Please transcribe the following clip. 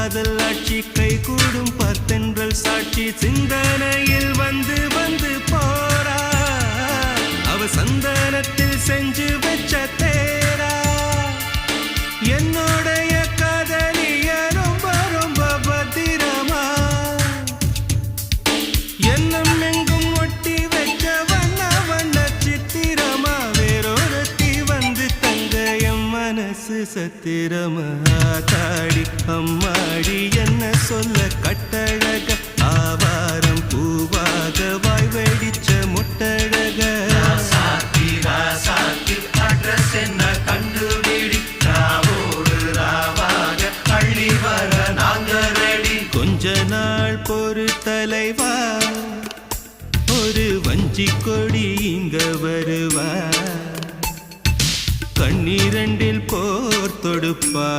காதல் ஆட்சி கை கூடும் பத்தென்றல் சாட்சி சிந்தனையில் வந்து வந்து போறா அவ சந்தனத்தில் செஞ்சு வச்ச தேரா என்னோடைய காதலிய ரொம்ப ரொம்ப பத்திரமா எண்ணம் எங்கும் ஒட்டி வச்ச வண்ண வண்ண சித்திரமா வேறொருத்தி வந்து தங்க என் மனசு சத்திரமா தாடி அம்மாடி என்ன சொல்ல கட்டழக ஆவாரம் பூவாக வாய் வெடிச்ச முட்டழக அட்ரஸ் என்ன கண்டுபிடி ராவோடு ராவாக அள்ளி வர நாங்க ரெடி கொஞ்ச நாள் பொறு தலைவா ஒரு வஞ்சி கொடி இங்க வருவா கண்ணீரண்டில் போர் தொடுப்பா